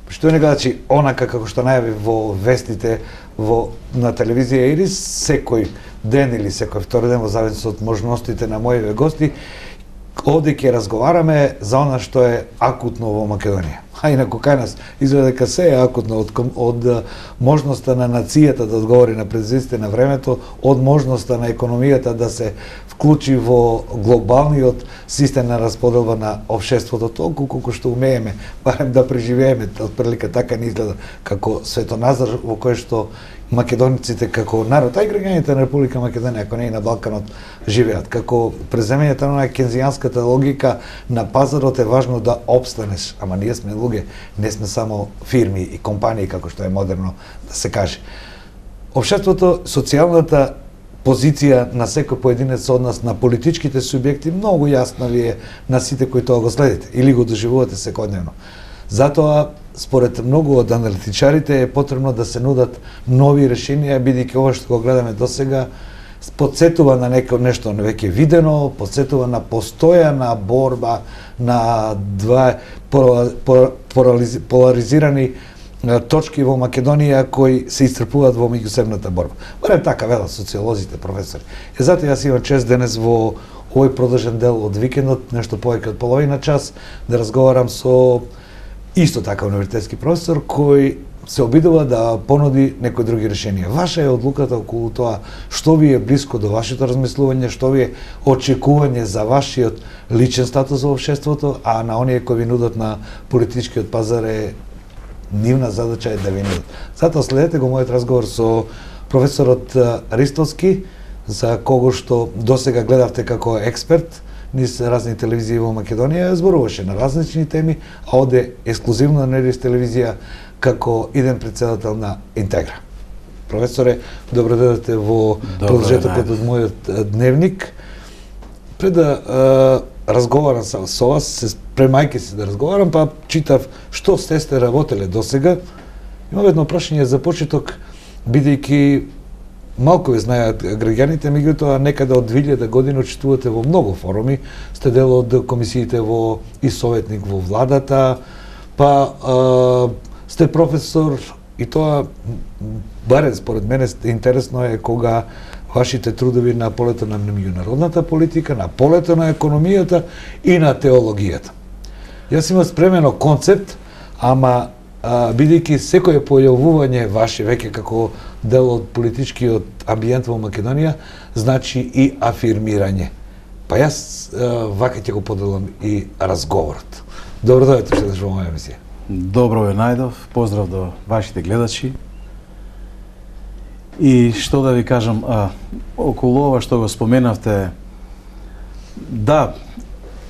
што не гледачи онака како што најави во вестите на телевизија или секој ден или секој втори ден во зависност од можностите на моите гости, овде ќе разговараме за она што е акутно во Македонија. А инаку кај нас изгледа дека се е акутно од можноста на нацијата да одговори на предизвиците на времето, од можноста на економијата да се вклучи во глобалниот систем на расподелба на општеството, толку колку што умееме, барем да преживееме, отприлика така ни изгледа како светоназор во кој што македонците како народ, а и граѓаните на Република Македонија, ако не и на Балканот, живеат. Како преземењето на кензијанската логика на пазарот е важно да опстанеш, ама ние сме луѓе, не сме само фирми и компании, како што е модерно да се каже. Општеството, социјалната позиција на секој поединец од нас, на политичките субјекти, многу јасна ви е на сите кои тоа го следите или го доживувате секојдневно. Затоа, според многу од аналитичарите, е потребно да се нудат нови решенија, бидејќи ова што го гледаме досега подсетува на нешто веќе видено, подсетува на постојана борба на два поларизирани точки во Македонија кои се исцрпуваат во меѓусебната борба. Барем така велат социолозите, професори. И затоа јас имам чест денес во овој продолжен дел од викендот, нешто повеќе од половина час, да разговарам со исто така универзитетски професор кој се обидува да понуди некои други решенија. Ваша е одлуката околу тоа што ви е блиско до вашето размислување, што ви е очекување за вашиот личен статус во општеството, а на оние кои ви нудат на политичкиот пазар е нивна задача е да ви нудат. Затоа следете го мојот разговор со професорот Ристовски, за кого што досега гледавте како експерт низ разни телевизии во Македонија, зборуваше на различни теми, а оде ексклузивно на Нерис телевизија како иден председател на Интегра. Професоре, добро дојдете во продолжетокот од мојот дневник. Пред да разговарам со вас, се спремајќи се да разговарам, па читав што сте работеле досега. Има едно прашање за почеток, бидејќи малку ве знаат граѓаните, меѓутоа некаде од 2000 година учествувате во многу форуми, сте дел од комисиите во и советник во владата, па сте професор и тоа барем според мене интересно е кога вашите трудови на полето на меѓународната политика, на полето на економијата и на теологијата. Јас имам спремено концепт, ама бидејќи секое појавување ваше веќе како дел од политичкиот амбиент во Македонија, значи и афирмирање. Па јас вака ќе го поделам и разговорот. Добро дојдете што во моја емисија. Добро ве најдов, поздрав до вашите гледачи. И што да ви кажам, околу ова што го споменавте, да,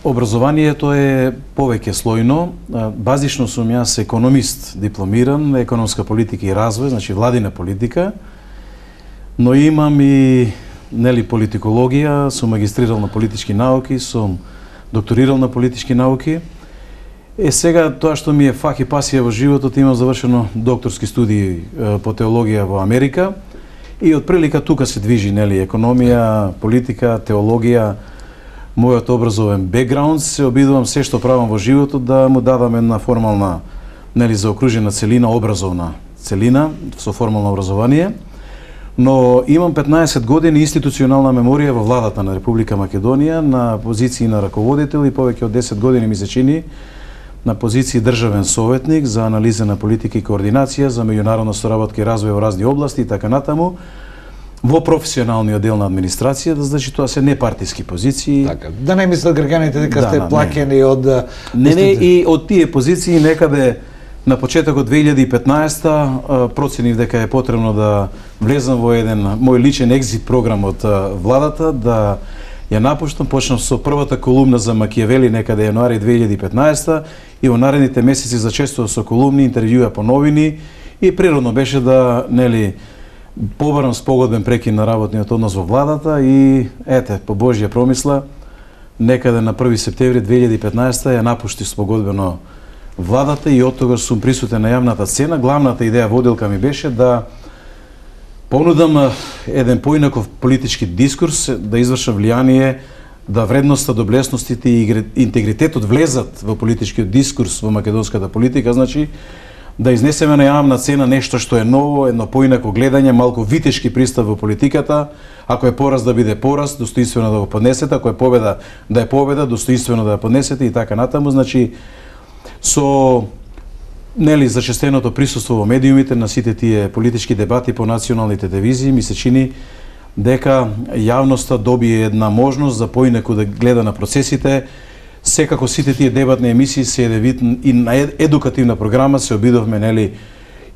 образованието е повеќе слојно. Базично сум јас економист, дипломиран, економска политика и развој, значи владина политика, но имам и политикологија, сум магистрирал на политички науки, сум докторирал на политички науки. Сега тоа што ми е фах и пасија во животот, имам завршено докторски студии по теологија во Америка и отприлика тука се движи економија, политика, теологија. Мојот образовен бекграунд, се обидувам се што правам во животот да му дадам една формална, заокружена целина, образовна целина со формално образование. Но имам 15 години институционална меморија во владата на Република Македонија на позиции на раководител и повеќе од 10 години ми се чини на позиции државен советник за анализа на политика и координација за меѓународна соработка и развој во разни области и така натаму. Во професионалниот дел на администрацијата, значи тоа се непартиски позиции. Така, да не мислат граѓаните дека сте плаќени од Не, и од тие позиции некаде на почетокот 2015 проценив дека е потребно да влезам во еден мој личен екзит програм од владата, да ја напуштам, почнав со првата колумна за Макијавели некаде јануари 2015 и во наредните месеци зачестував со колумни, интервјуа по новини и природно беше да побарам спогодбен прекин на работниот однос во владата и по Божја промисла некаде на 1 септември 2015 ја напуштив спогодбено владата и од тогаш сум присутен на јавната сцена. Главната идеја водилка ми беше да понудам еден поинаков политички дискурс, да извршам влијание, да вредноста, доблесностите и интегритетот влезат во политичкиот дискурс во македонската политика, значи да изнесеме на јавна цена нешто што е ново, едно поинако гледање, малку витешки пристап во политиката. Ако е пораз да биде пораз, достоинствено да го поднесете, ако е победа да е победа, достоинствено да ја поднесете и така натаму. Значи со зачестеното присуство во медиумите на сите тие политички дебати по националните телевизии, ми се чини дека јавноста добие една можност за поинаку да гледа на процесите. Секако сите тие дебатни емисии се еден вид и на едукативна програма се обидовме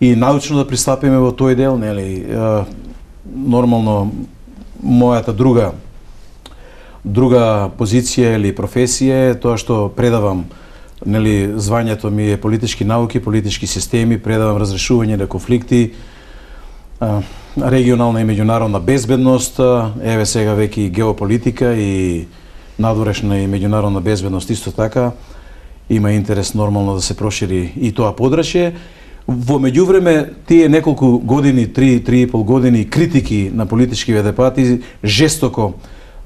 и научно да пристапиме во тој дел, нормално мојата друга позиција или професија е тоа што предавам, звањето ми е политички науки, политички системи, предавам разрешување на конфликти, регионална и меѓународна безбедност, еве сега веќе и геополитика и надворешна и меѓународна безбедност исто така. Има интерес нормално да се прошири и тоа подрачје. Во меѓувреме, тие неколку години, 3,5 години критики на политички дебати, жестоко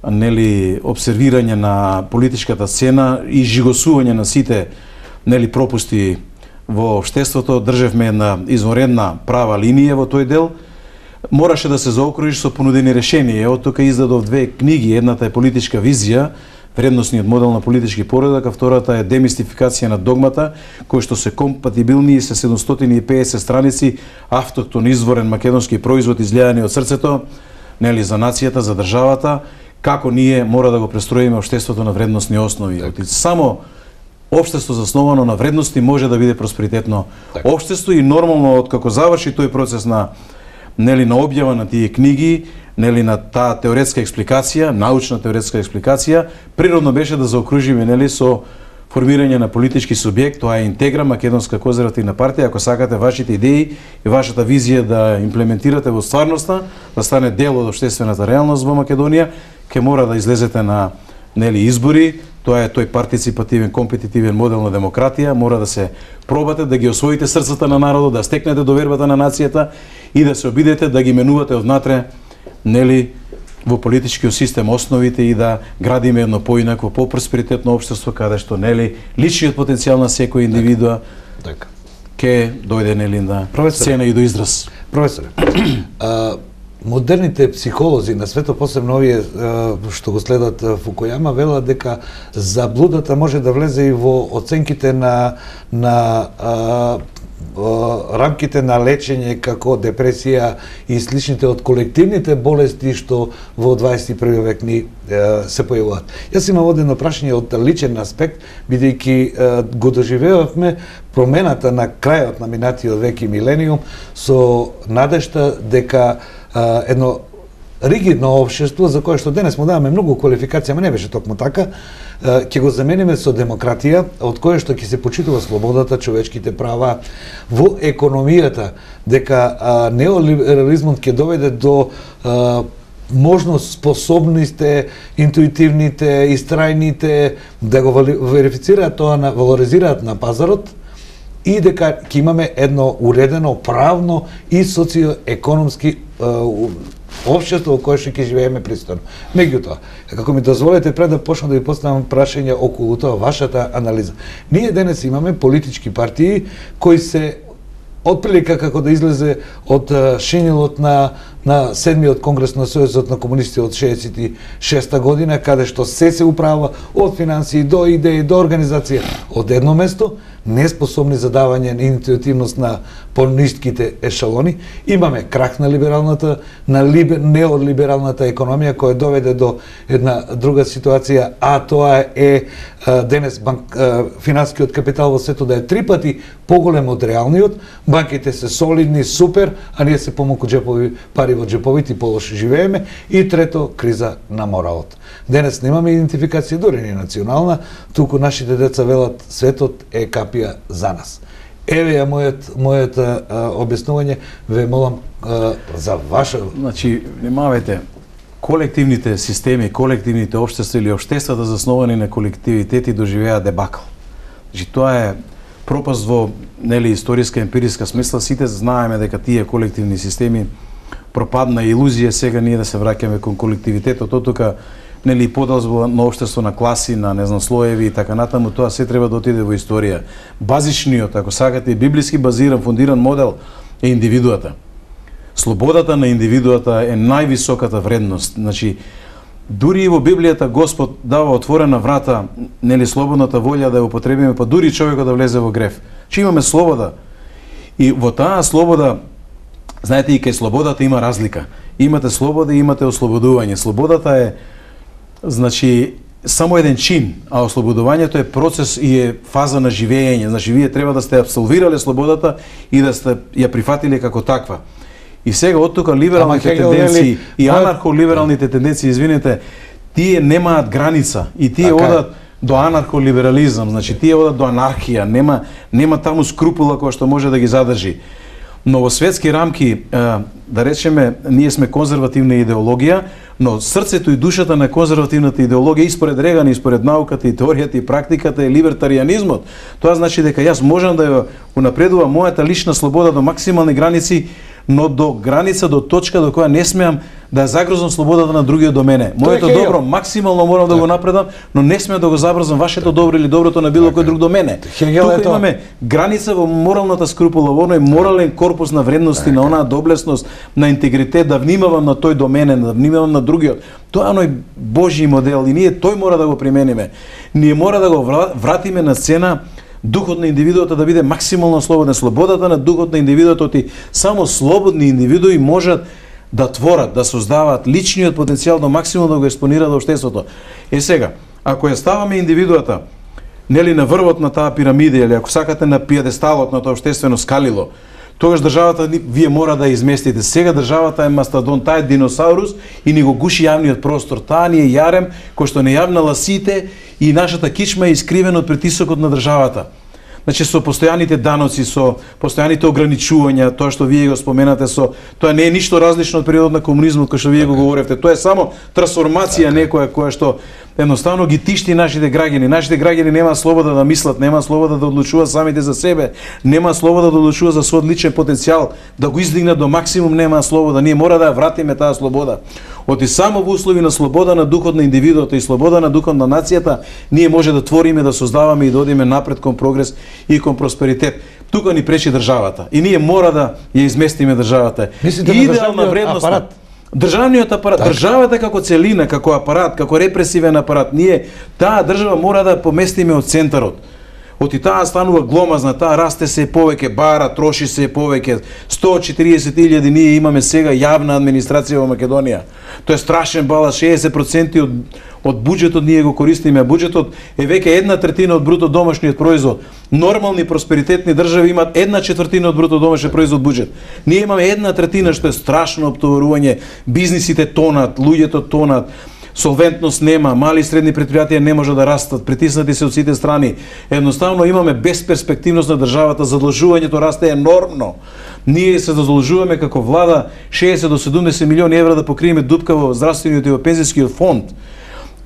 обсервирање на политичката сцена и жигосување на сите пропусти во општеството, држевме една извонредна права линија во тој дел. Мораше да се заокружи со понудени решенија. Од тука издадов 2 книги, едната е политичка визија, вредносниот модел на политички поредок, а втората е демистификација на догмата, кои што се компатибилни со 750 страници автохтон изворен македонски производ излејани од срцето, за нацијата, за државата, како ние мора да го престроиме општеството на вредносни основи. Само општество засновано на вредности може да биде просперитетно општество и нормално откако заврши тој процес на објава на тие книги, на таа теоретска експликација, научна теоретска експликација, природно беше да заокружиме со формирање на политички субјект, тоа е Интегра, Македонска конзервативна партија. Ако сакате вашите идеи и вашата визија да имплементирате во стварноста, да стане дел од општествената реалност во Македонија, ќе мора да излезете на избори. Тоа е тој партиципативен, компетитивен модел на демократија. Мора да се пробате да ги освоите срцата на народот, да стекнете довербата на нацијата и да се обидете да ги менувате однатре во политичкиот систем основите и да градиме едно поинакво, по-просперитетно општество каде што личниот потенцијал на секој индивидуа ќе дојде на сцена и до израз. Професоре, модерните психолози на светот, посебно овие што го следат Фукујама, велат дека заблудата може да влезе и во оценките на рамките на лечење како депресија и сличните од колективните болести што во 21 век ни се појавуваат. Јас имам одено прашање од личен аспект, бидејќи го доживеавме промената на крајот на минатиот век и милениум со надежта дека едно ригидно општество, за кое што денес му даваме многу квалификација, ама не беше токму така, ќе го замениме со демократија, од кое што ќе се почитува слободата, човечките права, во економијата, дека неолиберализмот ќе доведе до можност способните, интуитивните, истрајните да го верифицираат тоа, валоризираат на пазарот, и дека ќе имаме едно уредено правно и социоекономски општество во кое што ќе живееме пристојно. Меѓутоа, како ми дозволете пред да почнам да ви поставам прашање околу тоа вашата анализа. Ние денес имаме политички партии кои се отприлика како да излезе од шинилот на 7-миот конгрес на Сојузот на комунистите од 66-та година, каде што се управа од финансии до идеи, до организација од едно место, неспособни за давање на интуитивност на пониските ешалони. Имаме крах на либералната, на неолибералната економија, која доведе до една друга ситуација, а тоа е денес финансискиот капитал во светот да е 3 пати поголем од реалниот, банките се солидни, супер, а ние се помалку пари во джеповите и полоши живееме. И трето, криза на моралот. Денес немаме идентификација, дури не национална, туку нашите деца велат светот е капија за нас. Еве ја мојата објаснување, ве молам за ваша... Значи, внимавајте, колективните системи, колективните општества или општествата засновани на колективитети доживеа дебакл. Значи, тоа е пропаст во историска, емпириска смисла. Сите знаеме дека тие колективни системи пропадна илузија, сега ние да се враќаме кон колективитетот, оттука нели подолжба на општество, на класи, на не знам слоеви и така натаму, тоа се треба да отиде во историја. Базичниот, ако сакате, библиски базиран, фундиран модел е индивидуата. Слободата на индивидуата е највисоката вредност. Значи, дури и во Библијата Господ дава отворена врата, нели слободната волја да ја употребиме, па дури човекот да влезе во грев. Че имаме слобода. И во таа слобода, знаете, и кај слободата има разлика. Имате слобода и имате ослободување. Слободата е, значи, само еден чин, а ослободувањето е процес и е фаза на живење. Значи, вие треба да сте абсолвирале слободата и да сте ја прифатиле како таква. И сега од тука либералните тенденции и анархолибералните тенденции, извинете, тие немаат граница и тие одат до анархолиберализам, значи тие одат до анархија, нема таму скрупула која што може да ги задржи. Но во светски рамки, да речеме, ние сме конзервативна идеологија, но срцето и душата на конзервативната идеологија и според Реган, и според науката, и теоријата, и практиката е либертарианизмот. Тоа значи дека јас можам да ја унапредувам мојата лична слобода до максимални граници, но до граница, до точка до која не смеам да ја загрозам слободата на другиот до мене. Моето добро максимално морам да го напредам, но не смеам да го забрзам вашето добро или доброто на било кој друг до мене. Тука имаме граница во моралната скрупула, во оној морален корпус на вредности, на онаа доблесност, на интегритет, да внимавам на тој до мене, да внимавам на другиот. Тоа е оној Божји модел и ние тој мора да го примениме. Ние мора да го вратиме на сцена духот на индивидуата да биде максимално слободен. Слободата на духот на индивидуата, и само слободни индивидуи можат да творат, да создаваат личниот потенцијал до максимум да го експонираат во општеството. Сега, ако ја ставаме индивидуата, нели на врвот на таа пирамида, или ако сакате на пиедесталот на тоа општествено скалило, тогаш државата вие мора да изместите. Сега државата е мастодон, таа е диносаурус и ни го гуши јавниот простор. Таа ни е јарем кој што не јавна ласите и нашата кичма е искривена од притисокот на државата. Значи со постојаните даноци, со постојаните ограничувања, тоа што вие го споменате, тоа не е ништо различно од периодот на комунизмот кој што вие го говоревте. Тоа е само трансформација некоја која што едноставно ги тишти нашите граѓани. Нашите граѓани нема слобода да мислат, нема слобода да одлучуваат самите за себе, нема слобода да одлучуваат за својот личен потенцијал, да го издигнат до максимум, нема слобода. Ние мора да ја вратиме таа слобода. Оти само во услови на слобода на духот на индивидуото и слобода на духот на нацијата, ние може да твориме, да создаваме и да одиме напред кон прогрес и кон просперитет. Тука ни пречи државата и ние мора да ја изместиме државата. Идеална вредност. Државниот апарат, државата како целина, како апарат, како репресивен апарат, ние таа држава мора да поместиме од центарот. Оти таа станува гломазна, таа расте се повеќе, бара, троши се повеќе. 140.000 ние имаме сега јавна администрација во Македонија. Тоа е страшен баланс, 60% од буџетот ние го користиме. Буџетот е веќе 1/3 од бруто домашниот производ. Нормални просперитетни држави имаат 1/4 од бруто домашниот производ буџет. Ние имаме 1/3, што е страшно оптоварување. Бизнисите тонат, луѓето тонат. Солвентност нема, мали и средни предпријатија не може да растат, притиснати се од сите страни. Едноставно имаме безперспективност на државата, задлжувањето расте енормно. Ние се задлжуваме како влада 60 до 70 милиони евра да покриеме дупка во здравствениот и во пензискиот фонд.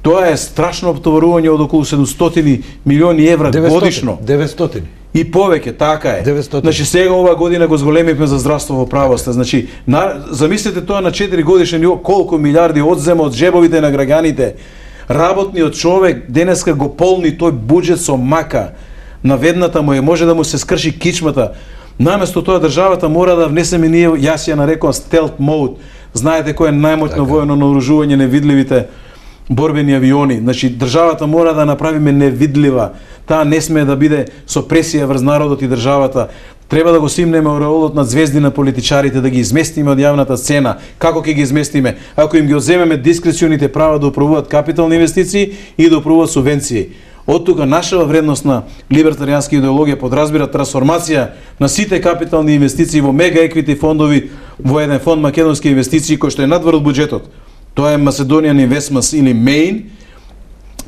Тоа е страшно оптоварување од околу 700 милиони евра годишно. 900. И повеќе, така е. 900. Значи сега оваа година го зголемивме за здравство во правоста. Значи, замислете тоа на 4 годишен ниво, колку милиарди одзема од джебовите на граѓаните. Работниот човек денеска го полни тој буџет со мака. Наведната му е, може да му се скрши кичмата. Наместо тоа државата мора да внесеме ние, јас ја нарекувам стелт мод. Знаете кој е најмоќно воено наоружување, невидливите борбени авиони. Значи државата мора да направиме невидлива. Таа не смее да биде со пресија врз народот и државата. Треба да го симнеме ореолот на звезди на политичарите, да ги изместиме од јавната сцена. Како ќе ги изместиме? Ако им ги одземеме дискреционите права да управуваат капитални инвестиции и да управуваат субвенции. Од тука нашава вредностна либертаријанска идеологија подразбира трансформација на сите капитални инвестиции во мега еквити фондови во еден фонд македонски инвестиции кој што е надвор од буџетот. Тоа е Macedonian Investments или MEIN,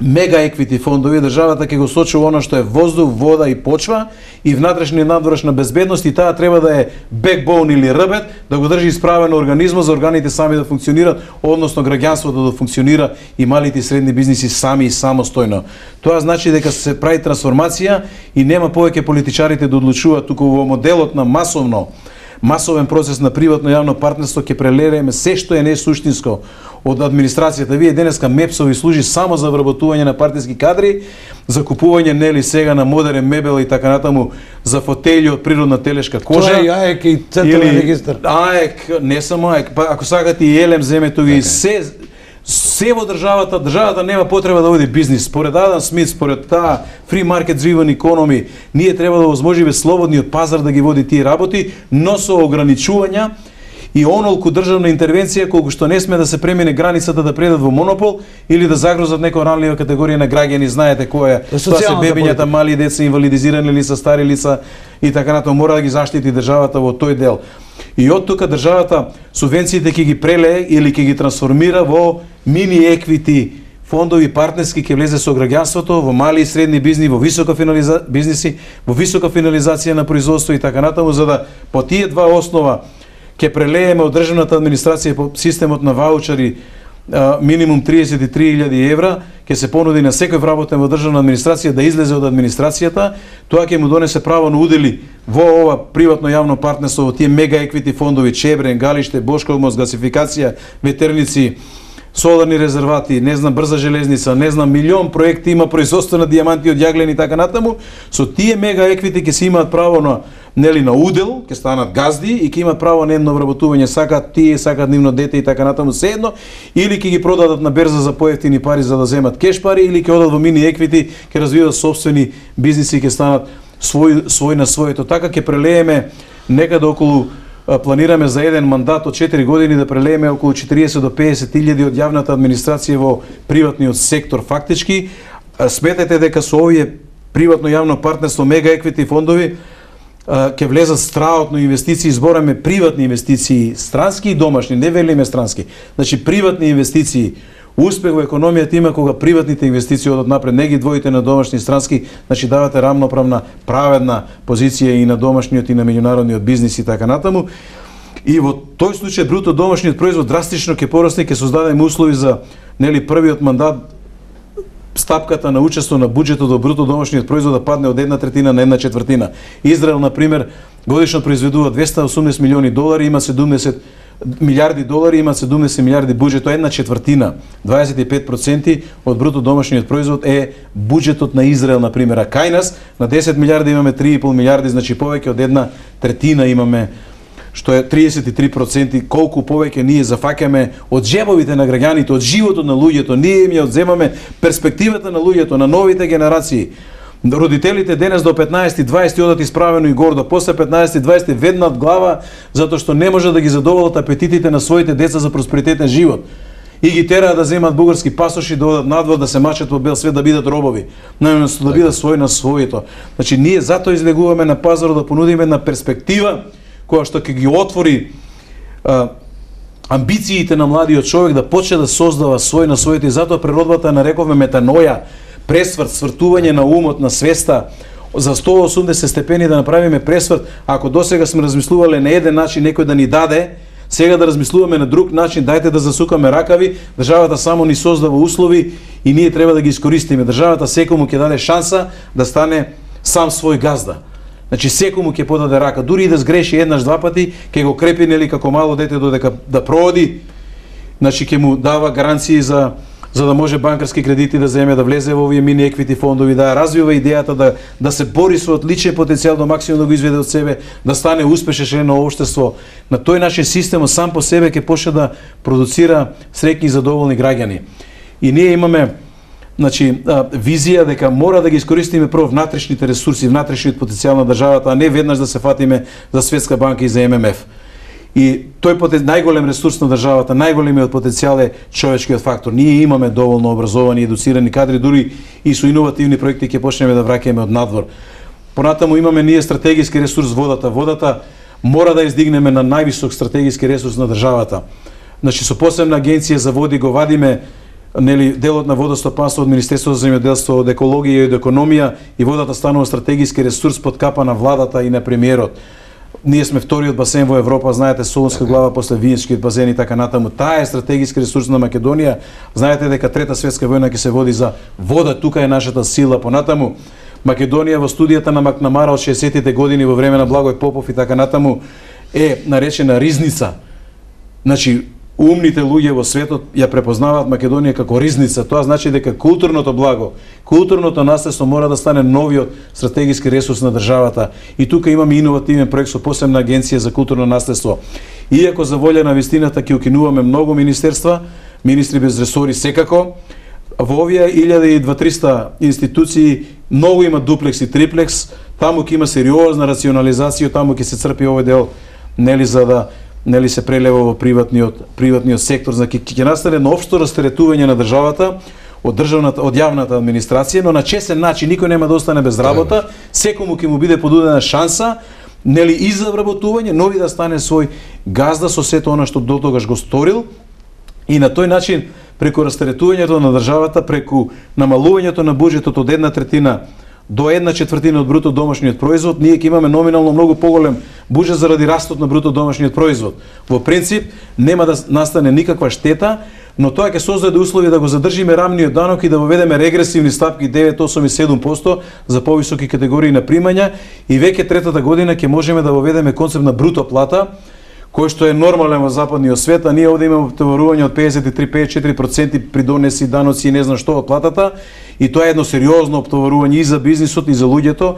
мега еквити фондови. Државата ќе го сочува оно што е воздух, вода и почва и внатрешна и надворешна безбедност, и таа треба да е бекбоун или рбет, да го држи исправено организмот за органите сами да функционираат, односно граѓанството да функционира и малите и средни бизниси сами и самостојно. Тоа значи дека се прави трансформација и нема повеќе политичарите да одлучуваат туку во моделот на масовно масовен процес на приватно-јавно партнерство ќе прелереме се што е несуштинско од администрацијата. Вие денеска МЕПСО ви служи само за вработување на партиски кадри, за купување нели сега на модерен мебел и така натаму, за фотели од природна телешка кожа. Тоа е АЕК и Централен регистар. АЕК, не само АЕК, па ако сакате и ЕЛЕМ земето ви се во државата нема потреба да води бизнис. Според Адам Смит, според таа free market driven economy, ние треба да возможиме слободниот пазар да ги води тие работи, но со ограничувања и онолку државна интервенција колку што не сме да се премине границата да предат во монопол или да загрозат некоја ранлива категорија на граѓани, знаете која е. Тоа се бебињата, мали деца, инвалидизирани лица, стари лица и така натаму, мора да ги заштити државата во тој дел. И од тука државата субвенциите ќе ги прелее или ќе ги трансформира во мини еквити фондови партнерски, ќе влезе со граѓанството во мали и средни бизнеси, во висока финализација на производство и така натаму, за да по тие два основа ќе прелееме од државната администрација по системот на ваучери минимум 33.000 евра, ќе се понуди на секој вработен во државна администрација да излезе од администрацијата, тоа ќе му донесе право на удели во ова приватно јавно партнерство, во тие мега еквити фондови, Чебрен, Галиште, Бошков мост, гасификација, ветерници, соларни резервати, не знам, брза железница, не знам, милион проекти има, производство на дијаманти од јаглен и така натаму. Со тие мега еквити ќе се имаат право на нели на удел, ќе станат газди и ќе имаат право на едно вработување, сакаат тие, сакаат нивно дете и така натаму, седно, или ќе ги продадат на берза за поевтини пари за да земат кеш пари, или ќе одат во мини еквити, ќе развиваат собствени бизниси и ќе станат свој на своето. Така ќе прелееме некаде околу, планираме за еден мандат од 4 години да прелееме околу 40 до 50 илјади од јавната администрација во приватниот сектор. Фактички, сметете дека со овие приватно јавно партнерство, мега еквити фондови, ќе влезат страотно инвестиции, збораме приватни инвестиции, странски и домашни, не велиме странски. Значи приватни инвестиции. Успех во економијата има кога приватните инвестиции одат напред, не ги двоите на домашни и странски, значи давате рамноправна, праведна позиција и на домашниот и на меѓународниот бизнис и така натаму. И во тој случај бруто домашниот производ драстично ќе порасне, ќе создадеме услови за нели првиот мандат стапката на учество на буџетот до бруто домашниот производ да падне од 1/3 на 1/4. Израел, например, годишно произведува 280 милиони долари, има 70 милиарди долари, има 70 милиарди буџет, тоа е 1/4, 25% од бруто домашниот производ е буџетот на Израел, например. А кај нас на 10 милиарди имаме 3,5 милиарди, значи повеќе од 1/3 имаме, што е 33%, колку повеќе ние зафаќаме од џебовите на граѓаните, од животот на луѓето, ние им ја одземаме перспективата на луѓето, на новите генерации. Родителите денес до 15-20 одат исправено и гордо, после 15-20 веднат глава, затоа што не може да ги задоволат апетитите на своите деца за просперитетен живот. И ги тераат да земат бугарски пасоши, да одат надвор, да се мачат во бел свет, да бидат робови, наместо да бидат свој на своето. Значи ние затоа излегуваме на пазарот да понудиме една перспектива која што ќе ги отвори амбициите на младиот човек да почне да создава свој на своето, и затоа природбата нарековме метаноја, пресврт, свртување на умот, на свеста, за 180 степени да направиме пресврт. Ако досега сме размислувале на еден начин некој да ни даде, сега да размислуваме на друг начин, дајте да засукаме ракави, државата само ни создава услови и ние треба да ги искористиме. Државата секому ќе даде шанса да стане сам свој газда. Значи секому ќе подаде рака, дури и да сгреши еднаш два пати, ќе го крепи нели како мало дете додека да прооди. Значи ќе му дава гаранции за да може банкарски кредити да земе, да влезе во овие мини еквити фондови, да развива идејата да се бори со личен потенцијал до максимум да го изведе од себе, да стане успешен член на општество. На тој начин системот сам по себе ќе почне да продуцира среќни и задоволни граѓани. И ние имаме визија дека мора да ги искористиме прво внатрешните ресурси, внатрешниот потенцијал на државата, а не веднаш да се фатиме за Светска банка и за ММФ. И тој најголем ресурс на државата, најголемиот потенцијал е човечкиот фактор. Ние имаме доволно образовани и едуцирани кадри, дури и со иновативни проекти ќе почнеме да враќаме од надвор. Понатаму имаме ние стратегиски ресурс водата. Водата мора да издигнеме на највисок стратегиски ресурс на државата. Значи со посебна агенција за води го вадиме нели делот на водостопанство од Министерството за земјоделство, од екологија и од економија, и водата станува стратегиски ресурс под капа на владата и на премиерот. Ние сме вториот басен во Европа, знаете, Солунска глава после Винскиот базен и така натаму. Таа е стратегиски ресурс на Македонија. Знаете дека Трета светска војна ќе се води за вода, тука е нашата сила. Понатаму Македонија во студијата на Макнамара од 60-тите години во време на Благој Попов и така натаму е наречена ризница. Значи, умните луѓе во светот ја препознаваат Македонија како ризница. Тоа значи дека културното благо, културното наследство мора да стане новиот стратегиски ресурс на државата. И тука имаме иновативен проект со посебна агенција за културно наследство. Иако за волја на вистината ќе укинуваме многу министерства, министри без ресори секако, во овие 1200-300 институции многу има дуплекс и триплекс, таму ќе има сериозна рационализација, таму ќе се црпи овој дел, нели, за да се прелева во приватниот сектор, значи ќе настане на општо растаретување на државата од јавната администрација, но на чесен начин никој нема да остане без работа, секому ќе му биде подудена шанса, нели, и за вработување, но и да стане свој газда со сето она што дотогаш го сторил, и на тој начин преку растаретувањето на државата, преку намалувањето на буџетот од 1/3 до 1/4 од бруто домашниот производ, ние ќе имаме номинално многу поголем буџет заради растот на бруто домашниот производ. Во принцип, нема да настане никаква штета, но тоа ќе создаде услови да го задржиме рамниот данок и да воведеме регресивни стапки 9, 8 и 7% за повисоки категории на примања, и веќе третата година ќе можеме да воведеме концепт на бруто плата, кој што е нормален во западниот свет, а ние овде имаме товарување од 53-54% придонеси, даноци и не знам што од платата, и тоа е едно сериозно оптоварување и за бизнисот и за луѓето.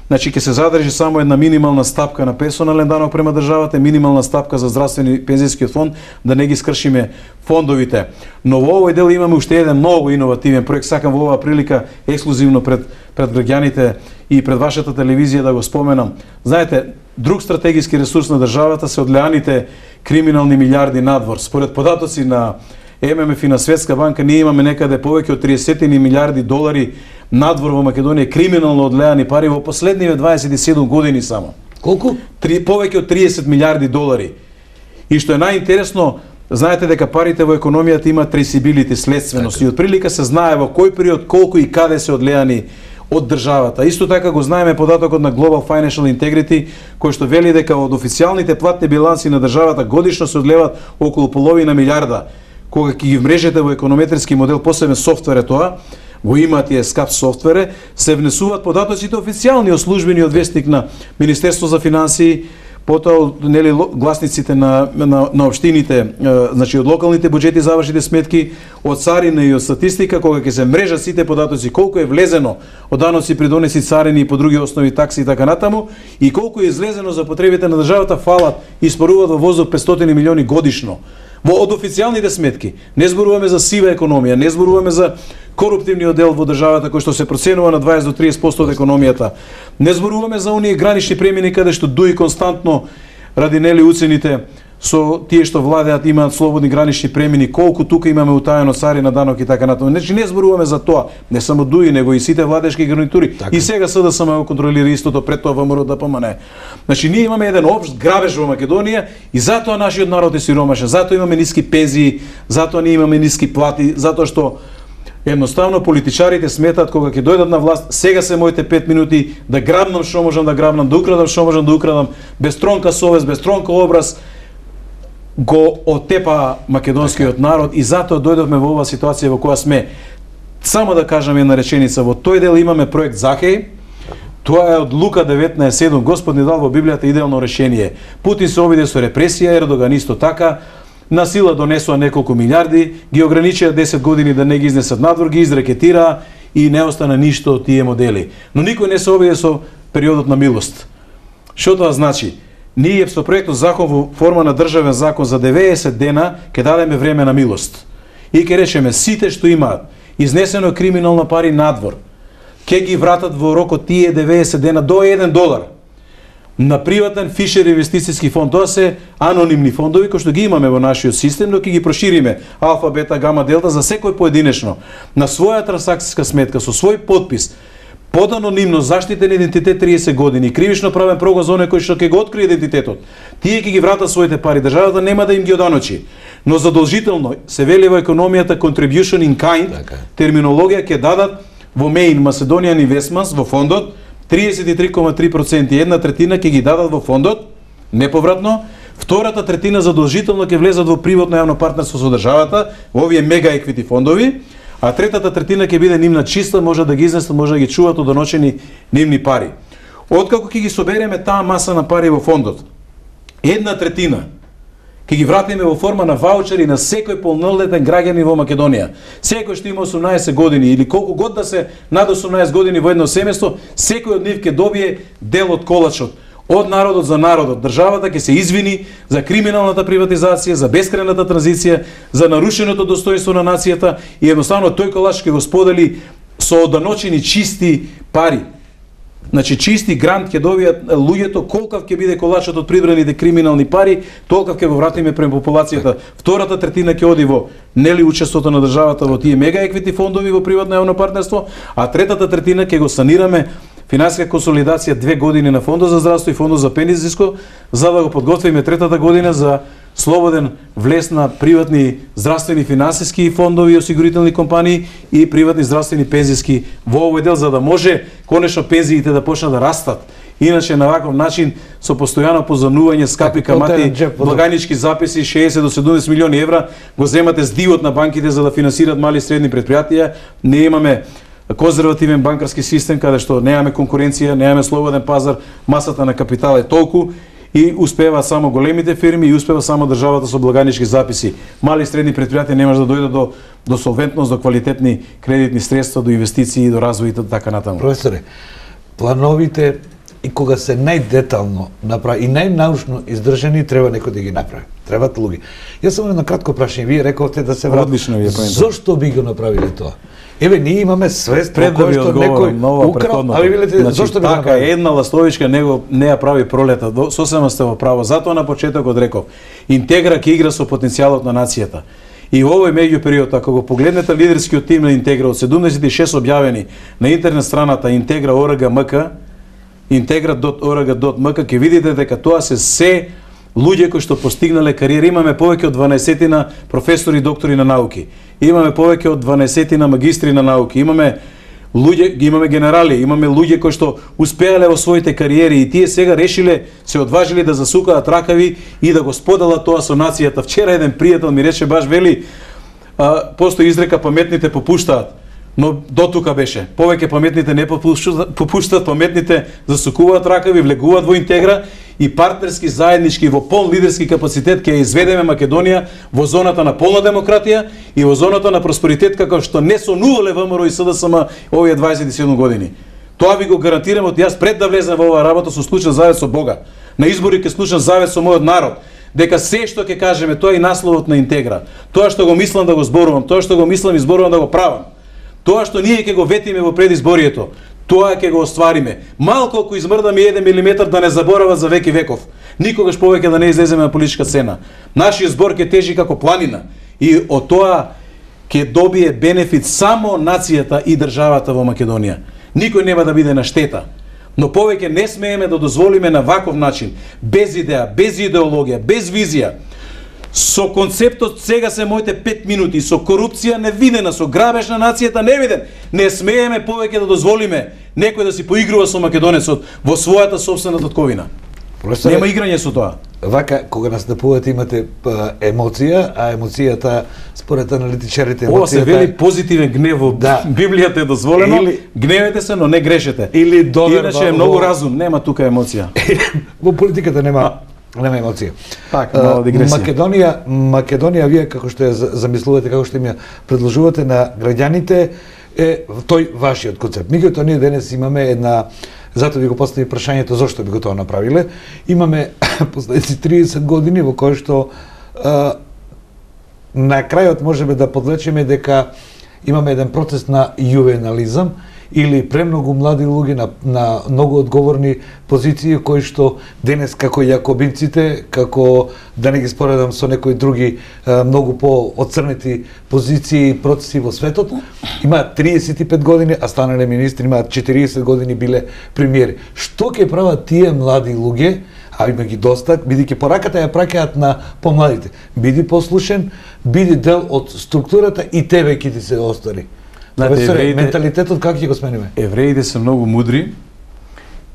Значи ќе се задржи само една минимална стапка на персонален данок према државата, минимална стапка за здравствени пензијскиот фонд, да не ги скршиме фондовите. Но во овој дел имаме уште еден многу иновативен проект, сакам во оваа прилика ексклузивно пред граѓаните и пред вашата телевизија да го споменам. Знаете, друг стратегиски ресурс на државата се одлеаните криминални милиарди надвор. Според податоци на ММФ и на Светска банка, ние имаме некаде повеќе од 30 милиарди долари надвор во Македонија, криминално одлеани пари во последниве 27 години само. Колку? Повеќе од 30 милиарди долари. И што е најинтересно, знаете дека парите во економијата имаат трейсибилити, следственост, и отприлика се знае во кој период колку и каде се одлеани од државата. Исто така го знаеме податокот на Global Financial Integrity, кој што вели дека од официјалните платни биланси на државата годишно се одлеват околу половина милиарда. Кога ќе ги вмрежете во економетриски модел, посебен софтвер е тоа, во имат е скап софтвере, се внесуваат податоците официјални од службени од вестник на Министерство за финансии, потоа нели гласниците на општините, значи од локалните буџети завршите сметки, од царина и од статистика, кога ќе се мрежат сите податоци, колку е влезено од даноци, придонеси, царини и по други основи, такси и така натаму, и колку е излезено за потребите на државата, фалат и испоруват во воздух 500 милиони годишно. Од официјалните сметки. Не зборуваме за сива економија, не зборуваме за коруптивниот дел во државата кој што се проценува на 20 до 30% од економијата. Не зборуваме за оние гранични премини каде што дуи константно ради нели уцените со тие што владеат имаат слободни гранични премини, колку тука имаме утаено царина, данок и така натаму. Значи не зборуваме за тоа, не само дуи, него и сите владешки гарнитури. Така. И сега СДСМ го контролира истото, пред тоа ВМРО да помане. Значи ние имаме еден општ грабеж во Македонија и затоа нашиот народ е сиромашен, затоа имаме ниски пензии, затоа ние имаме ниски плати, затоа што едноставно политичарите сметаат кога ќе дојдат на власт, сега се моите 5 минути да грабнам што можам да грабнам, да украдам што можам да украдам, без тронка совест, без тронка образ, го отепа македонскиот народ, и затоа дојдовме во оваа ситуација во која сме. Само да кажам една реченица, во тој дел имаме проект Захеј, тоа е од Лука 19:7, Господ ни дал во Библијата идеално решение. Путин се обиде со репресија, Ердоган исто така, на сила донесоа неколку милиарди, ги ограничија 10 години да не ги изнесат надвор, ги изрекетираа и не остана ништо од тие модели. Но никој не се обиде со периодот на милост. Што тоа значи? Ние со проектот закон во форма на државен закон за 90 дена ќе дадеме време на милост. И ќе речеме сите што имаат изнесено криминално пари надвор, ќе ги вратат во рок од тие 90 дена до $1 на приватен Фишер инвестицијски фонд. Тоа се анонимни фондови кои што ги имаме во нашиот систем, но ќе ги прошириме алфа, бета, гама, делта за секој поединечно на своја трансакцијска сметка со свој подпис, под анонимно заштитен идентитет 30 години, кривично правен прогон за оној кој што ќе го открие идентитетот. Тие ќе ги вратат своите пари, државата нема да им ги оданочи. Но задолжително се вели во економијата contribution in kind, терминологија ќе дадат во Main Macedonian Investments во фондот 33,3%, една третина ќе ги дадат во фондот неповратно, втората третина задолжително ќе влезат во приватно јавно партнерство со државата, во овие мега еквити фондови, а третата третина ќе биде нивна чиста, може да ги изнесат, може да ги чуваат одоночени нивни пари. Откако ќе ги собереме таа маса на пари во фондот, 1/3 ќе ги вратиме во форма на ваучери на секој полнолетен граѓанин во Македонија. Секој што има 18 години или колку год да се над 18 години во едно семејство, секој од нив ќе добие дел од колачот. Од народот за народот. Државата ќе се извини за криминалната приватизација, за бескрајната транзиција, за нарушеното достоинство на нацијата и едноставно тој колач ќе го сподели со оданочени чисти пари. Значи чисти грант ќе добијат луѓето, колкав ќе биде колачот од прибраните криминални пари, толков ќе го вратиме прем популацијата. Втората третина ќе оди во нели учеството на државата во тие мега еквити фондови во приватно јавно партнерство, а третата третина ќе го санираме финансиска консолидација 2 години на фондот за здравство и фондот за пензиско, за да го подготвиме третата година за слободен влез на приватни здравствени финансиски фондови и осигурителни компании и приватни здравствени пензиски во овој дел, за да може конечно пензиите да почнат да растат. Иначе на ваков начин со постојано позанување, скапи камати, благајнички записи 60 до 70 милиони евра го земате здивот на банките за да финансират мали и средни предпријатија. Не имаме конзервативен банкарски систем каде што немаме конкуренција, немаме слободен пазар, масата на капитал е толку и успева само големите фирми и успева само државата со благајнички записи. Мали и средни предпријатија не може да дојдат до солвентност, до квалитетни кредитни средства, до инвестиции, до развој и така натаму. Професоре, плановите и кога се најдетално направи и најнаучно издржани, треба некој да ги направи. Требаат луѓе. Јас само едно кратко прашање. Вие рековте да се врати. Одлично ви е поента. Зошто би го направиле тоа? Еве, ние имаме свест пред да ви одговорам на ова претходно. А ви видите, значи, зошто би го така направиле? една ластовичка не ја прави пролета. Сосема сте во право. Затоа на почетокот реков, Интегра ќе игра со потенцијалот на нацијата. И во овој меѓу период, ако го погледнете лидерскиот тим на Интегра од 76 објавени на интернет страната Integra.org.mk, integra.org.mk, ќе видите дека тоа се луѓе кои што постигнале кариера. Имаме повеќе од 12 професори и доктори на науки. Имаме повеќе од 12 магистри на науки. Имаме луѓе, имаме генерали, имаме луѓе кои што успеале во своите кариери и тие сега решиле, се одважиле да засукаат ракави и да го споделат тоа со нацијата. Вчера еден пријател ми рече, баш вели, постои изрека паметните попуштаат. Но до тука беше. Повеќе паметните не попуштат, паметните засукуваат ракави, влегуваат во Интегра и партнерски, заеднички, во полн лидерски капацитет ќе изведеме Македонија во зоната на полна демократија и во зоната на просперитет како што не сонувале ВМРО и СДСМ овие 27 години. Тоа ви го гарантирам од јас пред да влезем во оваа работа со случен завет со Бога. На избори ке случен завет со мојот народ. Дека се што ќе кажеме, тоа е и насловот на Интегра. Тоа што го мислам да го зборувам, тоа што го мислам и зборувам да го правам. Тоа што ние ќе го ветиме во предизборието, тоа ќе го оствариме. Малку ако измрдаме 1 милиметар да не заборава за веки веков. Никогаш повеќе да не излеземе на политичка сцена. Нашиот збор ќе тежи како планина и од тоа ќе добие бенефит само нацијата и државата во Македонија. Никој нема да биде на штета. Но повеќе не смееме да дозволиме на ваков начин, без идеја, без идеологија, без визија, со концептот сега се моите 5 минути, со корупција невидена, со грабеж на нацијата невиден, не смееме повеќе да дозволиме некој да си поигрува со македонецот во својата сопствена татковина. Нема играње со тоа. Вака, кога настапувате имате емоција, а емоцијата, според аналитичарите, ова се вели позитивен гнев во Библијата е дозволено, гневете се, но не грешете. Или доверба. Иначе е многу разум, нема тука емоција. Во политиката нема емоција. Така, мала дигресија. Македонија, вие како што ја замислувате, како што им ја предложувате на граѓаните, е тој вашиот концепт. Меѓутоа ние денес имаме една, затоа ви го постави прашањето зошто би го тоа направиле. Имаме последници 30 години во кои што на крајот можеме да подвлечеме дека имаме еден процес на јувенализам или премногу млади луѓе на многу одговорни позиции кои што денес како јакобинците, како да не ги споредам со некои други многу по-оцрнети позиции и процеси во светот, имаат 35 години, а станале министри, имаат 40 години, биле премиери. Што ќе прават тие млади луѓе, а има ги доста, бидејќи пораката ја праќаат на помладите. Биди послушен, биди дел од структурата и тебе ќе ти се остари. Менталитетот как ќе го смениме? Евреите се многу мудри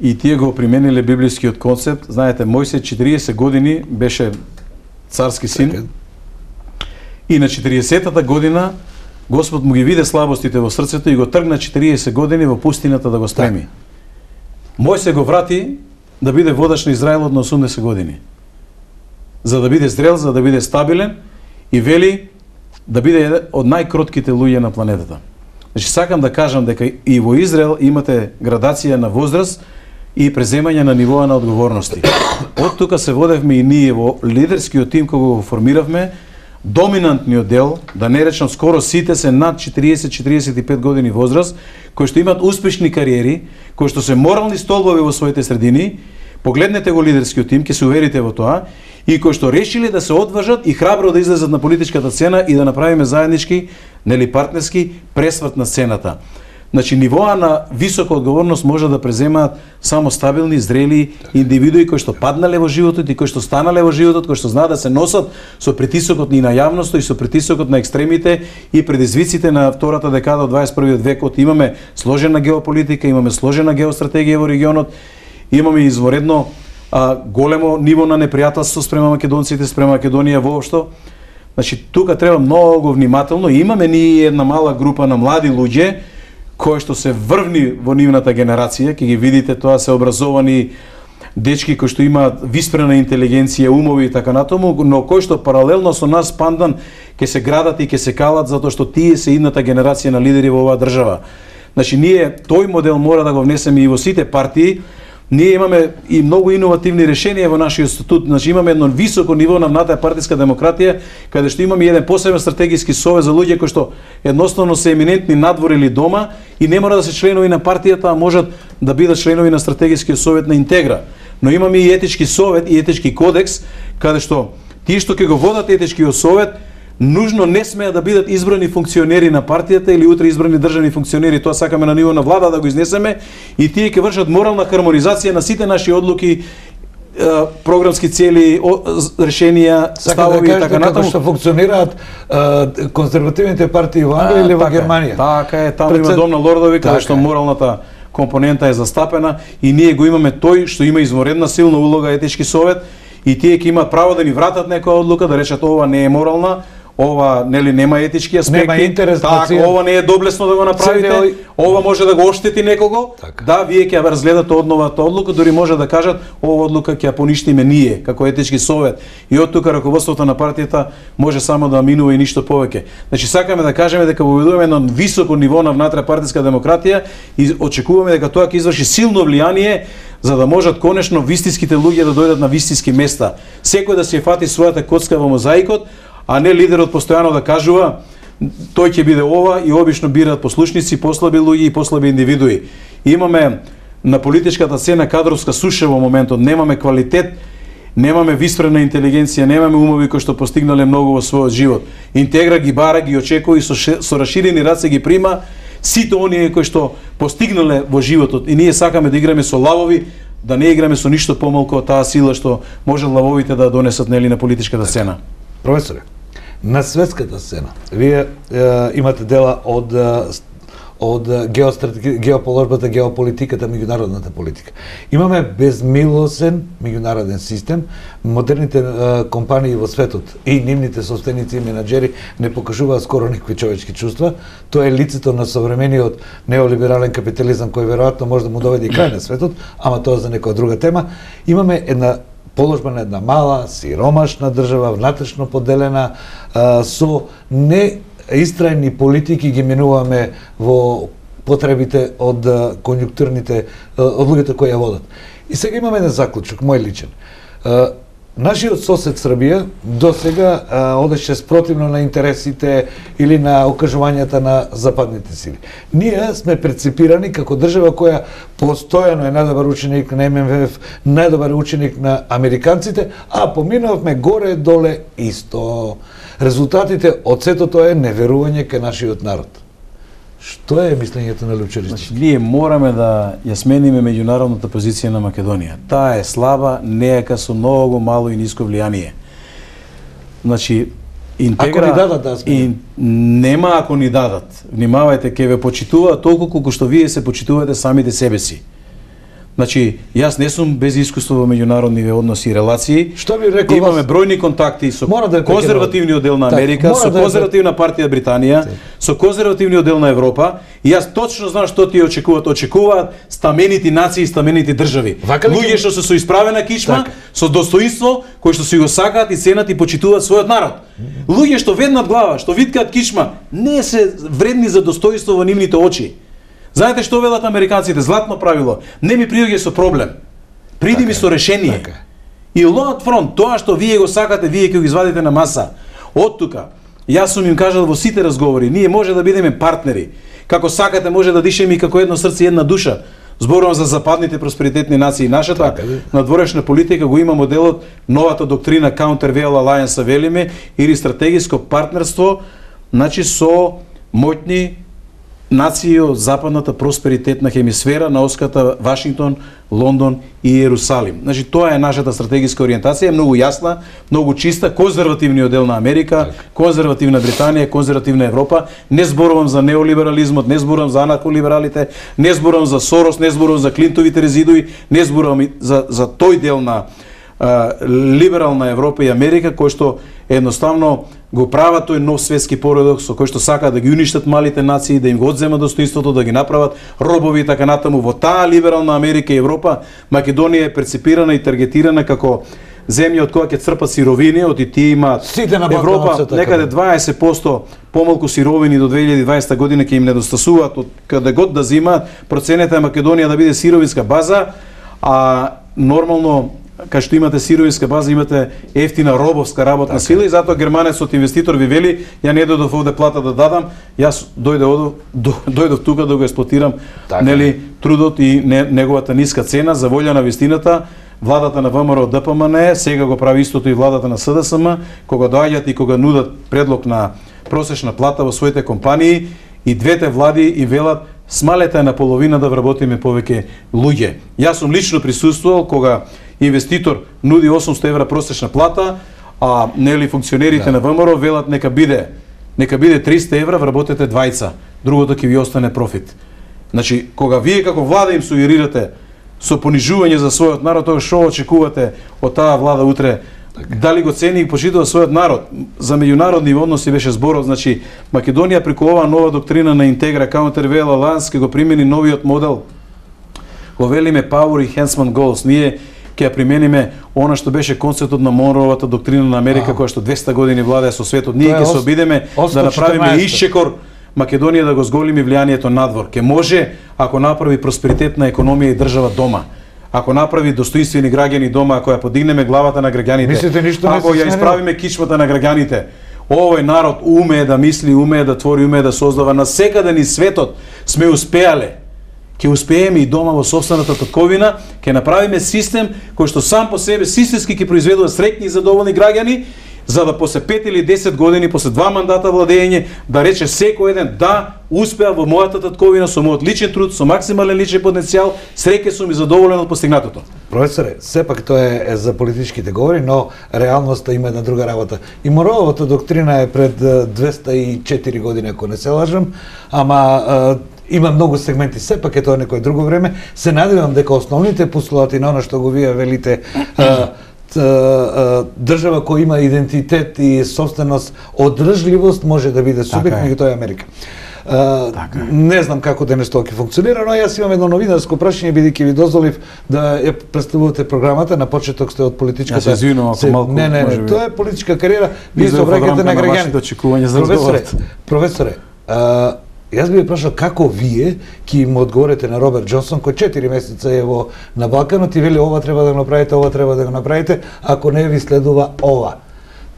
и тие го примениле библискиот концепт. Знаете, Мојсе 40 години беше царски син и на 40-та година Господ му ги виде слабостите во срцето и го тргна 40 години во пустината да го спреми. Мојсе го врати да биде водач на Израелот на 80 години. за да биде зрел, за да биде стабилен и вели да биде од најкротките луѓе на планетата. Значи сакам да кажам дека и во Израел имате градација на возраст и преземање на нивоа на одговорности. Од тука се водевме и ние во лидерскиот тим кога го формиравме, доминантниот дел, да не речам скоро сите се над 40-45 години возраст, кои што имаат успешни кариери, кои што се морални столбови во своите средини. Погледнете го лидерскиот тим, ќе се уверите во тоа, и кои што решиле да се одважат и храбро да излезат на политичката сцена и да направиме заеднички, нели партнерски пресврт на сцената. Значи нивоа на висока одговорност може да преземаат само стабилни, зрели индивидуи кои што паднале во животот и кои што станале во животот, кои што знаат да се носат со притисокот и на јавноста и со притисокот на екстремите и предизвиците на втората декада од 21 векот. Имаме сложена геополитика, имаме сложена геостратегија во регионот, имаме изворедно големо ниво на непријателство спрема македонците, спрема Македонија воопшто. Значи тука треба многу внимателно. Имаме ние една мала група на млади луѓе кои што се врвни во нивната генерација, ќе ги видите, тоа се образовани дечки кои што имаат виспрена интелигенција, умови и така натаму, но кои што паралелно со нас пандан ќе се градат и ќе се калат затоа што тие се идната генерација на лидери во оваа држава. Значи ние тој модел мора да го внесеме и во сите партии. Ние имаме и многу иновативни решенија во нашиот статут. Значи имаме едно високо ниво на внатре партиска демократија, каде што имаме еден посебен стратегиски совет за луѓе кои што едноставно се еминентни надвор или дома и не мора да се членови на партијата, а можат да бидат членови на стратегискиот совет на Интегра. Но имаме и етички совет и етички кодекс, каде што тие што ќе го водат етичкиот совет нужно не смеа да бидат избрани функционери на партијата или утре избрани државни функционери. Тоа сакаме на ниво на влада да го изнесеме и тие ќе вршат морална хармонизација на сите наши одлуки, програмски цели, решенија, ставови и така натаму. Како што функционираат конзервативните партии во Англија или во Германија. Така е, таму има дом на лордови каде што моралната компонента е застапена и ние го имаме тој што има изворедна силна улога етички совет и тие ќе имаат право да ни вратат некоја одлука, да речат ова не е морална, ова нели нема етички аспекти, нема интерес, ова не е доблесно да го направите, ова може да го оштети некого. Да, вие ќе ја разгледате одновата одлука, дури може да кажат ова одлука ќе ја поништиме ние како етички совет. И од тука раководството на партијата може само да минува и ништо повеќе. Значи сакаме да кажеме дека воведуваме едно високо ниво на внатре партиска демократија и очекуваме дека тоа ќе изврши силно влијание за да можат конечно вистинските луѓе да дојдат на вистински места. Секој да си фати својата коцка во мозаикот, а не лидерот постојано да кажува тој ќе биде ова и обично бираат послушници, послаби луѓе и послаби индивидуи. Имаме на политичката сцена кадровска суша во моментот, немаме квалитет, немаме виспрена интелигенција, немаме умови кои што постигнале многу во својот живот. Интегра ги бара, ги очекува и со расширени раце ги прима сите оние кои што постигнале во животот и ние сакаме да играме со лавови, да не играме со ништо помалку од таа сила што може лавовите да донесат нели на политичката сцена. Професоре, на светската сцена, вие имате дела од геоположбата, геополитиката, меѓународната политика. Имаме безмилосен меѓународен систем, модерните компании во светот и нивните собственици и менаџери не покажуваат скоро никакви човечки чувства. Тоа е лицето на современиот неолиберален капитализам кој веројатно може да му доведе и крај на светот, ама тоа за некоја друга тема. Имаме една положба на една мала, сиромашна држава, внатрешно поделена, со неистрајни политики ги минуваме во потребите од конјунктурните, од луѓето кои ја водат. И сега имаме еден заклучок, мој личен. Нашиот сосед Србија до сега одеше спротивно на интересите или на окажувањата на западните сили. Ние сме прецепирани како држава која постојано е најдобар ученик на ММФ, најдобар ученик на американците, а поминавме горе-доле исто. Резултатите од сето тоа е неверување кај нашиот народ. Што е мислењето на Лјупчо Ристовски? Значи, ние мораме да ја смениме меѓународната позиција на Македонија. Таа е слаба, нејака со многу мало и ниско влијание. Значи, Интегра... Ако ни дадат да сме? Нема ако ни дадат. Внимавајте, ќе ве почитуваат толку колку што вие се почитувате самите себе си. Значи, јас не сум без искуство во меѓународни односи и релации. Што би рекол Имаме бројни контакти со да конзервативниот дел на Америка, со конзервативна партија Британија, со конзервативниот дел на Европа, и јас точно знам што ти очекуваат. Очекуваат стаменити нации, стаменити држави. Луѓе што се со исправена кичма, со достоинство, кои што си го сакаат и ценат и почитуваат својот народ. Луѓе што веднат глава, што виткаат кичма, не се вредни за достоинство во нивните очи. Знаете што велат американците? Златно правило. Не ми приоѓа со проблем. Приди ми со решение. И лоат фронт, тоа што вие го сакате, вие ќе го извадите на маса. Од тука, јас сум им кажал во сите разговори, ние може да бидеме партнери. Како сакате, може да дишеме и како едно срце и една душа. Зборувам за западните просперитетни нации. Нашата надворешна политика го има моделот, новата доктрина Counter-Vail Alliance велиме, или стратегиско партнерство, значи со моќни нации од западната просперитетна хемисфера на оската Вашингтон, Лондон и Иерусалим. Значи тоа е нашата стратегиска ориентација, многу јасна, многу чиста, конзервативниот дел на Америка, конзервативна Британија, конзервативна Европа. Не зборувам за неолиберализмот, не зборувам за анархолибералите, не зборувам за Сорос, не зборувам за Клинтовите резидуи, не зборувам за тој дел на либерална Европа и Америка, кој што едноставно го прават тој нов светски поредок со кој што сакаат да ги уништат малите нации, да им го одземат достоинството, да ги направат робови и така натаму. Во таа либерална Америка и Европа, Македонија е перципирана и таргетирана како земја од која ќе црпат сировини, од и тие имаат Европа некаде 20% помалку сировини до 2020 година ќе им недостасуваат од каде год да земаат. Проценета е Македонија да биде сировинска база, а нормално кај што имате сировинска база, имате ефтина робовска работна сила и затоа германецот инвеститор ви вели, ја не дојдов овде плата да дадам, јас дојдов тука да го експлоатирам нели трудот и неговата ниска цена за волја на вистината. Владата на ВМРО ДПМН сега го прави истото и владата на СДСМ, кога доаѓаат и кога нудат предлог на просечна плата во своите компании, и двете влади им велат смалете на половина да вработиме повеќе луѓе. Јас сум лично присуствувал кога инвеститор нуди 800 евра просечна плата, а нели функционерите на ВМРО велат нека биде 300 евра, вработете двајца, другото ќе ви остане профит. Значи, кога вие како влада им сугерирате со понижување за својот народ, тоа што очекувате од таа влада утре? Дали го цени и почитува својот народ? За меѓународни односи беше зборот, значи Македонија преку оваа нова доктрина на Интегра Counter-Vail Alliance ќе го примени новиот модел. Го велиме Power Enhancement Goals. Ние ќе примениме она што беше концептот на Монроовата доктрина на Америка, која што 200 години владее со светот. Ние ќе се обидеме да направиме исчекор Македонија да го зголеми влијанието надвор. Ке може ако направи просперитетна економија и држава дома. Ако направи достоинствени граѓани дома, ако ја подигнеме главата на граѓаните, ако ја исправиме кичмата на граѓаните, овој народ умее да мисли, умее да твори, умее да создава. Насекаде низ светот сме успеале. Ќе успееме и дома во сопствената татковина, ќе направиме систем кој што сам по себе системски ќе произведува среќни и задоволни граѓани, за да после 5 или 10 години, после 2 мандата владење, да рече секој еден да, успеа во мојата татковина со мојот личен труд, со максимален личен потенцијал, среќен сум и задоволен од постигнатото. Професоре, сепак тоа е за политичките говори, но реалноста има една друга работа. И Монроовата доктрина е пред 204 години, ако не се лажам, ама има многу сегменти, сепак е тоа некое друго време. Се надевам дека основните постулати на она што го вие велите, држава која има идентитет и собственост, одржливост може да биде субјект, меѓу тоа е Америка. Не знам како денес тоа ќе функционира, но јас имам едно новинарско прашање, бидејќи ви дозволив да ја представувате програмата, на почеток сте од политичката... Јас се извинувам ако малку... Не, тоа е политичка кариера, вие се обраќате на граѓаните. Професоре, јас би ве прашал како вие ќе им одговорите на Роберт Џонсон, кој 4 месеца е на Балканот и вели ова треба да го направите, ова треба да го направите, ако не ви следува ова.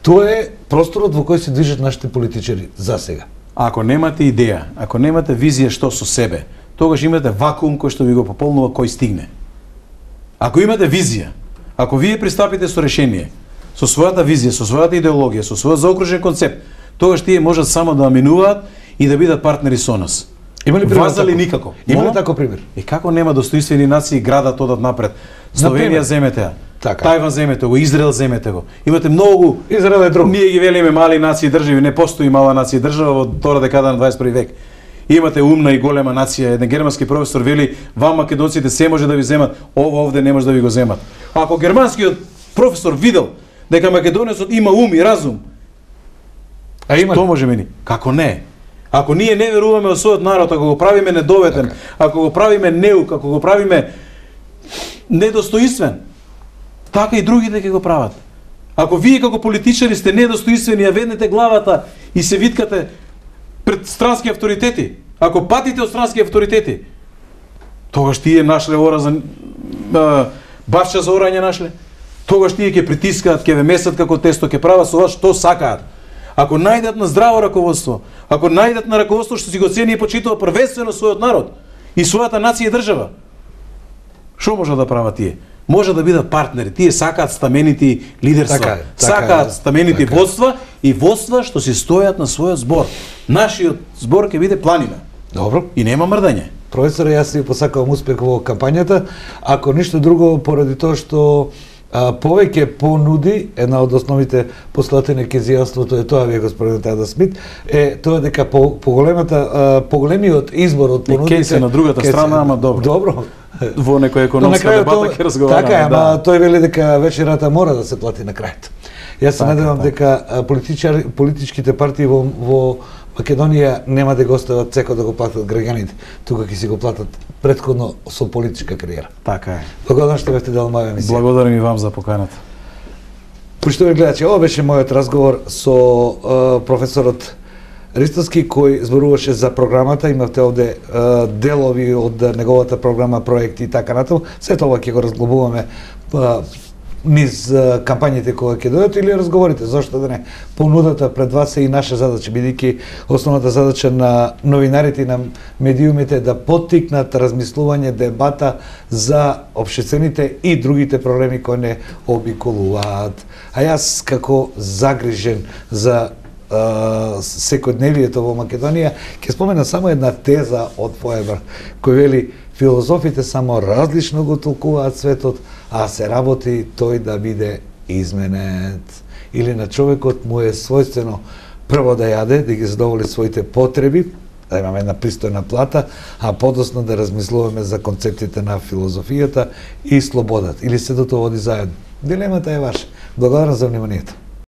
Тоа е просторот во кој се движат нашите политичари за сега. Ако немате идеја, ако немате визија што со себе, тогаш имате вакуум кој што ви го пополнува кој стигне. Ако имате визија, ако вие пристапите со решение, со својата визија, со својата идеологија, со својот заокружен концепт, тогаш тие можат само да минуваат и да бидат партнери со нас. Има ли Вазали никако. Има ли таков пример? И како нема достоинствени нации градат одат напред? Словенија земете ја. Тајван земете го, Израел земете го. Имате многу. Израел е друг. Ние ги велиме мали нации држави, не постои мала нација држава во втора декада на 21 век. Имате умна и голема нација. Еден германски професор вели, вам македонците се може да ви земат, ово овде не може да ви го земат. Ако германскиот професор видел дека македонецот има ум и разум, што може мени? Како не? Ако ние не веруваме во својот народ, ако го правиме недоветен, ако го правиме неук, ако го правиме недостоинствен, така и другите ќе го прават. Ако вие како политичари сте недостоинствени, ја веднете главата и се виткате пред странски авторитети, ако патите од странски авторитети, тогаш тие нашле ора за бавча за орање нашле, тогаш тие ќе притискаат, ќе ве месат како тесто, ќе прават со вас што сакаат. Ако најдат на здраво раководство, ако најдат на раководство што си го цени и почитува првенствено својот народ и својата нација и држава, што може да прават тие? Може да бидат партнери. Тие сакаат стаменити лидерства, сакаат стаменити водства и водства што си стојат на својот збор. Нашиот збор ќе биде планина. Добро. И нема мрдање. Професоре, јас ви посакувам успех во кампањата, ако ништо друго поради тоа што повеќе понуди, една од основните постулати на кейнзијанството е тоа, вие господин Адам Смит, е тоа дека поголемиот избор од понудите... Кейнс е на другата страна, ама добро. Добро. Во некоја економска дебата ќе разговараме. Така е, ама тој вели дека вечерата мора да се плати на крајот. Јас се надевам дека политичките партии во Македонија нема да го остават секој да го платат граѓаните, тука ќе си го платат претходно со политичка кариера. Така е. Благодарам што бевте дел моја емисија. Благодарам и вам за поканата. Поштовани гледачи, ова беше мојот разговор со професорот Ристовски, кој зборуваше за програмата. Имавте овде делови од неговата програма, проекти и така натаму. Сето ова ќе го разглобуваме низ кампањите кога ќе дојдат или разговорите, зошто да не. Понудата пред вас е и наша задача, бидејќи основната задача на новинарите и на медиумите да поттикнат размислување, дебата за општествените и другите проблеми кои не обиколуваат. А јас како загрижен за секојдневието во Македонија ќе спомена само една теза од Фоебер, кој вели: филозофите само различно го толкуваат светот, а се работи тој да биде изменет. Или на човекот му е својствено прво да јаде, да ги задоволи своите потреби, да имаме една пристојна плата, а подоцна да размислуваме за концептите на филозофијата и слободата. Или се до тоа води заедно. Дилемата е ваша. Благодарам за вниманието.